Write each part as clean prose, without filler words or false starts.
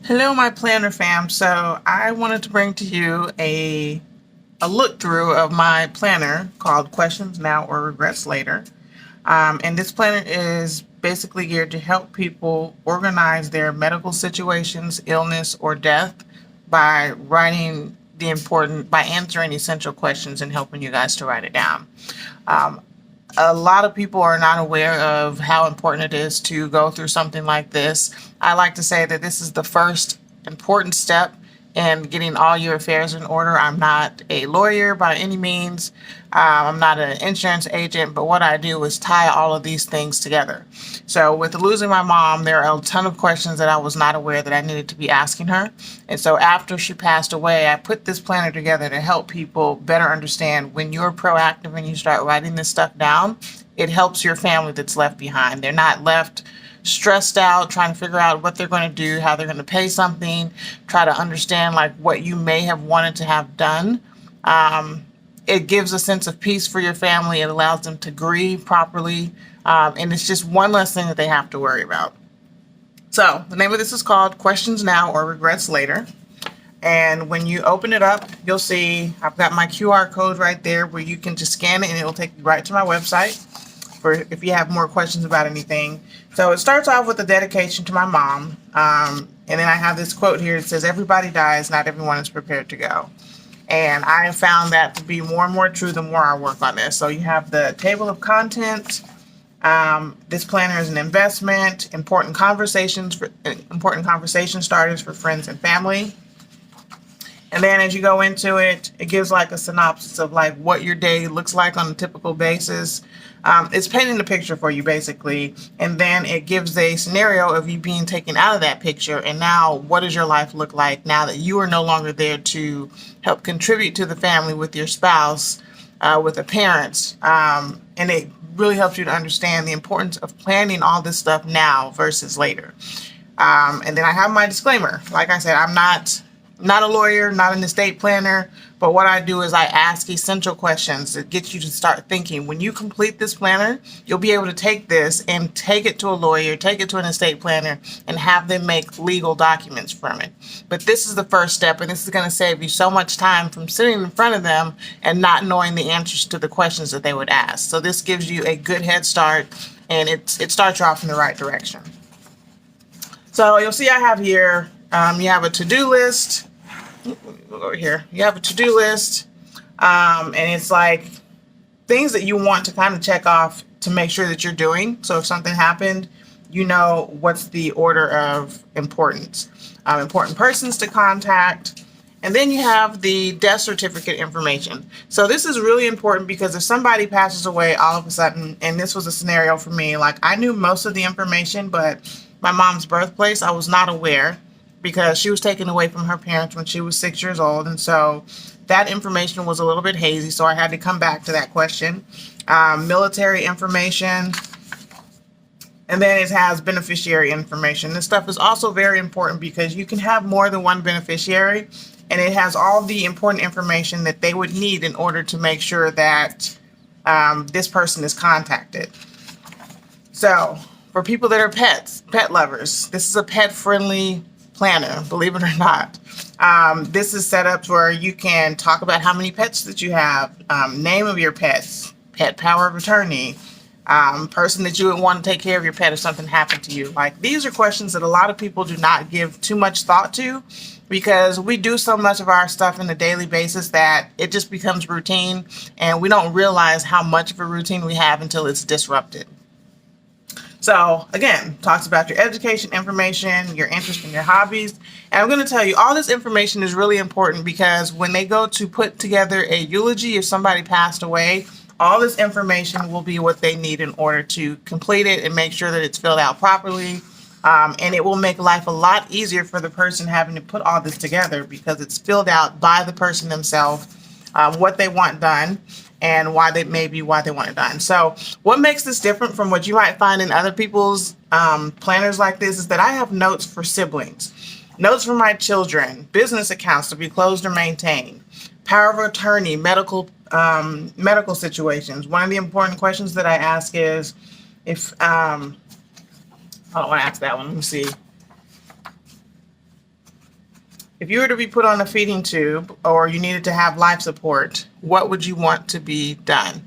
Hello, my planner fam. So I wanted to bring to you a look through of my planner called Questions Now or Regrets Later. And this planner is basically geared to help people organize their medical situations, illness, or death by by answering essential questions and helping you guys to write it down. Um, a lot of people are not aware of how important it is to go through something like this. I like to say that this is the first important step in getting all your affairs in order. I'm not a lawyer by any means. I'm not an insurance agent, but what I do is tie all of these things together. So with losing my mom, there are a ton of questions that I was not aware that I needed to be asking her. And so after she passed away, I put this planner together to help people better understand when you're proactive and you start writing this stuff down, it helps your family that's left behind. They're not left stressed out trying to figure out what they're going to do, how they're going to pay something, try to understand like what you may have wanted to have done. It gives a sense of peace for your family. It allows them to grieve properly. And it's just one less thing that they have to worry about. So the name of this is called Questions Now or Regrets Later. And when you open it up, you'll see I've got my QR code right there where you can just scan it and it'll take you right to my website for if you have more questions about anything. So it starts off with a dedication to my mom. And then I have this quote here. It says, "Everybody dies, not everyone is prepared to go." And I have found that to be more and more true the more I work on this. So you have the table of contents. This planner is an investment, important conversation starters for friends and family. And then as you go into it, it gives like a synopsis of like what your day looks like on a typical basis. It's painting the picture for you basically. And then it gives a scenario of you being taken out of that picture. And now what does your life look like now that you are no longer there to help contribute to the family with your spouse, with the parents. And it really helps you to understand the importance of planning all this stuff now versus later. And then I have my disclaimer. Like I said, I'm not a lawyer, not an estate planner, but what I do is I ask essential questions that get you to start thinking. When you complete this planner, you'll be able to take this and take it to a lawyer, take it to an estate planner, and have them make legal documents from it. But this is the first step, and this is going to save you so much time from sitting in front of them and not knowing the answers to the questions that they would ask. So this gives you a good head start, and it starts you off in the right direction. So you'll see I have here, you have a to-do list. Over here, you have a to-do list, and it's like things that you want to kind of check off to make sure that you're doing. So if something happened, you know what's the order of importance. Important persons to contact. And then you have the death certificate information. So this is really important because if somebody passes away all of a sudden, and this was a scenario for me, like I knew most of the information, but my mom's birthplace, I was not aware because she was taken away from her parents when she was 6 years old. And so that information was a little bit hazy. So I had to come back to that question. Military information. And then it has beneficiary information. This stuff is also very important because you can have more than one beneficiary, and it has all the important information that they would need in order to make sure that this person is contacted. So for people that are pet lovers, this is a pet-friendly planner, believe it or not. This is set up where you can talk about how many pets that you have, name of your pets, pet power of attorney, person that you would want to take care of your pet if something happened to you. Like these are questions that a lot of people do not give too much thought to because we do so much of our stuff on a daily basis that it just becomes routine and we don't realize how much of a routine we have until it's disrupted. So again, talks about your education information, your interest in your hobbies. And I'm going to tell you, all this information is really important because when they go to put together a eulogy if somebody passed away, all this information will be what they need in order to complete it and make sure that it's filled out properly. And it will make life a lot easier for the person having to put all this together because it's filled out by the person themselves, what they want done and why they want it done. So what makes this different from what you might find in other people's planners like this is that I have notes for siblings, notes for my children, business accounts to be closed or maintained, power of attorney, medical situations. One of the important questions that I ask is if I don't want to ask that one. Let me see. If you were to be put on a feeding tube or you needed to have life support, what would you want to be done?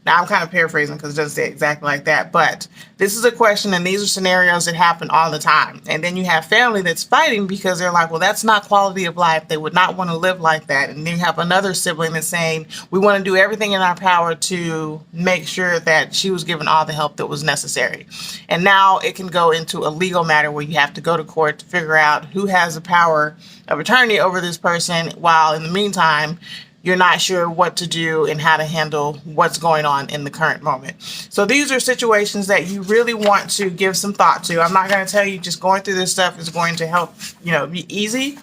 Now, I'm kind of paraphrasing because it doesn't say exactly like that, but this is a question, and these are scenarios that happen all the time. And then you have family that's fighting because they're like, well, that's not quality of life. They would not want to live like that. And then you have another sibling that's saying, we want to do everything in our power to make sure that she was given all the help that was necessary. And now it can go into a legal matter where you have to go to court to figure out who has the power of attorney over this person, while in the meantime, you're not sure what to do and how to handle what's going on in the current moment. So these are situations that you really want to give some thought to. I'm not going to tell you just going through this stuff is going to help, be easy.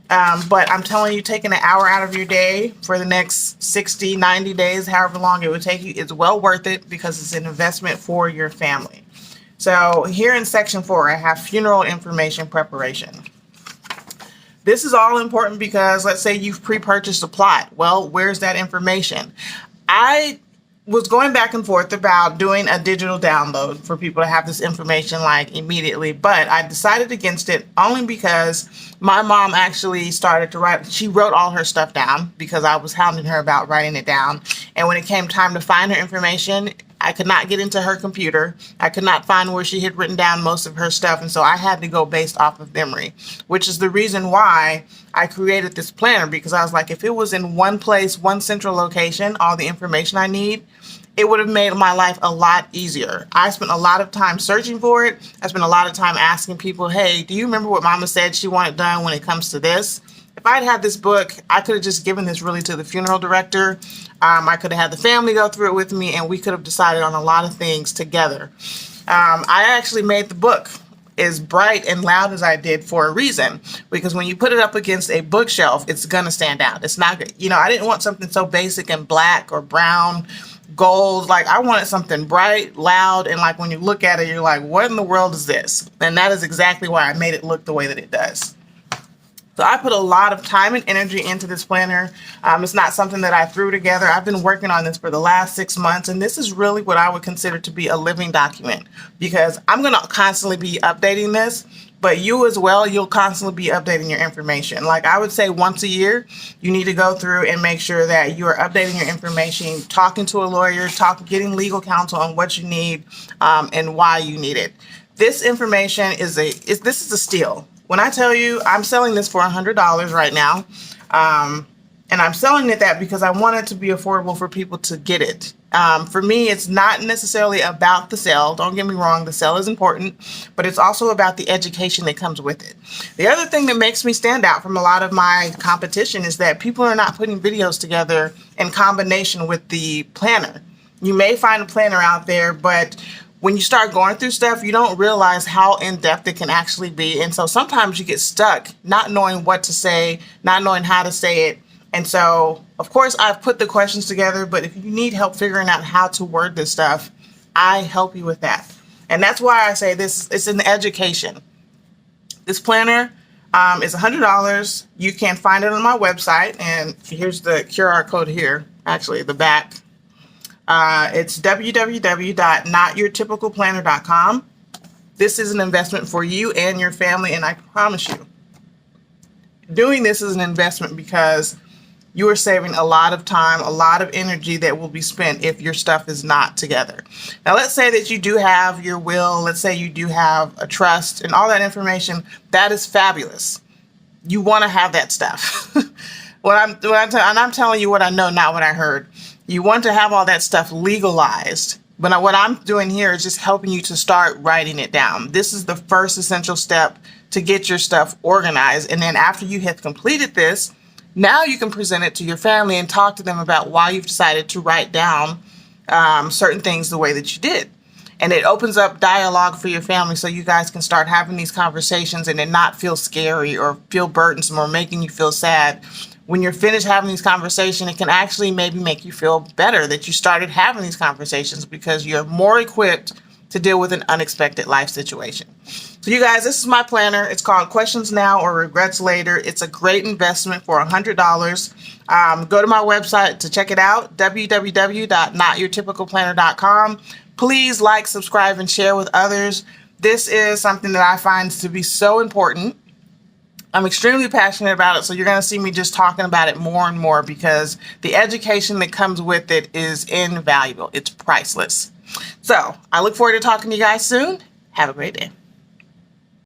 But I'm telling you, taking an hour out of your day for the next 60, 90 days, however long it would take you, is well worth it because it's an investment for your family. So here in section 4, I have funeral information preparation. This is all important because let's say you've pre-purchased a plot. Well, where's that information? I was going back and forth about doing a digital download for people to have this information like immediately, but I decided against it only because my mom actually started to write. She wrote all her stuff down because I was hounding her about writing it down. And when it came time to find her information, I could not get into her computer. I could not find where she had written down most of her stuff. And so I had to go based off of memory, which is the reason why I created this planner, because I was like, if it was in one place, one central location, all the information I need, it would have made my life a lot easier. I spent a lot of time searching for it. I spent a lot of time asking people, hey, do you remember what Mama said she wanted done when it comes to this? If I'd had this book, I could have just given this really to the funeral director. I could have had the family go through it with me, and we could have decided on a lot of things together. I actually made the book as bright and loud as I did for a reason, because when you put it up against a bookshelf, it's going to stand out. It's not, I didn't want something so basic and black or brown, gold. Like, I wanted something bright, loud, and like when you look at it, you're like, what in the world is this? And that is exactly why I made it look the way that it does. So I put a lot of time and energy into this planner. It's not something that I threw together. I've been working on this for the last 6 months, and this is really what I would consider to be a living document, because I'm going to constantly be updating this, but you as well, you'll constantly be updating your information. Like, I would say once a year, you need to go through and make sure that you are updating your information, talking to a lawyer, getting legal counsel on what you need and why you need it. This information this is a steal. When I tell you I'm selling this for $100 right now, and I'm selling it that because I want it to be affordable for people to get it. For me, it's not necessarily about the sale. Don't get me wrong, the sale is important, but it's also about the education that comes with it. The other thing that makes me stand out from a lot of my competition is that people are not putting videos together in combination with the planner. You may find a planner out there, but when you start going through stuff, you don't realize how in-depth it can actually be. And so sometimes you get stuck not knowing what to say, not knowing how to say it. And so, of course, I've put the questions together, but if you need help figuring out how to word this stuff, I help you with that. And that's why I say it's an education. This planner is $100. You can find it on my website. And here's the QR code here, actually, the back. It's www.notyourtypicalplanner.com. This is an investment for you and your family, and I promise you, doing this is an investment because you are saving a lot of time, a lot of energy that will be spent if your stuff is not together. Now, let's say that you do have your will, let's say you do have a trust and all that information. That is fabulous. You want to have that stuff. And I'm telling you what I know, not what I heard. You want to have all that stuff legalized. But what I'm doing here is just helping you to start writing it down. This is the first essential step to get your stuff organized. And then after you have completed this, now you can present it to your family and talk to them about why you've decided to write down certain things the way that you did. And it opens up dialogue for your family so you guys can start having these conversations and it not feel scary or feel burdensome or making you feel sad. When you're finished having these conversations, it can actually maybe make you feel better that you started having these conversations because you're more equipped to deal with an unexpected life situation. So you guys, this is my planner. It's called Questions Now or Regrets Later. It's a great investment for $100. Go to my website to check it out, www.notyourtypicalplanner.com. Please like, subscribe, and share with others. This is something that I find to be so important. I'm extremely passionate about it, so you're going to see me just talking about it more and more because the education that comes with it is invaluable. It's priceless. So I look forward to talking to you guys soon. Have a great day.